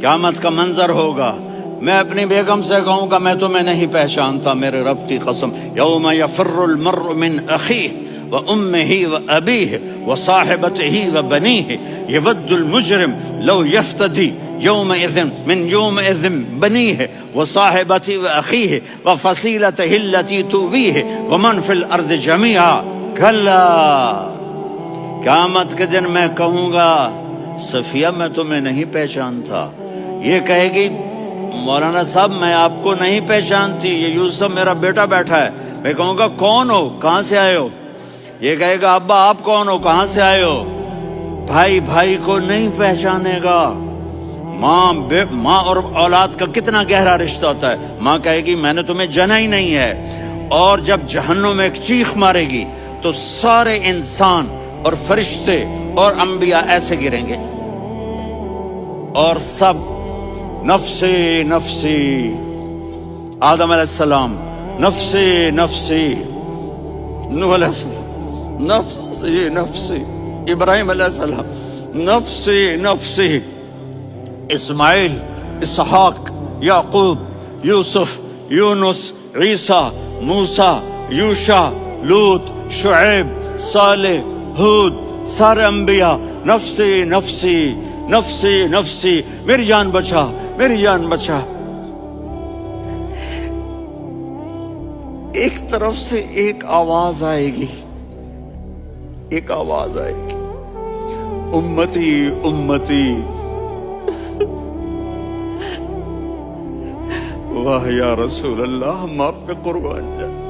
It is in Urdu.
قیامت کا منظر ہوگا، میں اپنی بیگم سے کہوں گا میں تمہیں نہیں پہچانتا، میرے رب کی قسم، یوم یفر المرء من اخیہ وامہ وابیہ وصاحبتہ وبنیہ یود المجرم لو یفتدی یومئذ من یومئذ بنیہ وصاحبتہ واخیہ وفصیلتہ التی تؤویہ ومن فی الارض جمیعا کلا، قیامت کے دن میں کہوں گا صفیہ میں تمہیں نہیں پہچانتا، یہ کہے گی مولانا صاحب میں آپ کو نہیں پہچانتی، یہ یوسف میرا بیٹا بیٹھا ہے، میں کہوں گا کون ہو، کہاں سے آئے ہو؟ یہ کہے گا ابا آپ کون ہو، کہاں سے آئے ہو؟ بھائی بھائی کو نہیں پہچانے گا۔ ماں اور اولاد کا کتنا گہرا رشتہ ہوتا ہے، ماں کہے گی میں نے تمہیں جنا ہی نہیں ہے، اور جب جہنم میں ایک چیخ مارے گی تو سارے انسان اور فرشتے اور انبیاء ایسے گریں گے اور سب نفسی نفسی، آدم علیہ السلام نفسی نفسی، نوح علیہ السلام نفسی نفسی، ابراہیم علیہ السلام نفسی نفسی، اسماعیل، اسحاق، یعقوب، یوسف، یونس، عیسیٰ، موسیٰ، یوشع، لوط، شعیب، صالح، ہود، سارے انبیاء نفسی نفسی نفسی نفسی، میری جان بچا میری جان بچا۔ ایک طرف سے ایک آواز آئے گی، ایک آواز آئے گی، امتی امتی، واہ یا رسول اللہ ہم آپ پہ قربان جائیں۔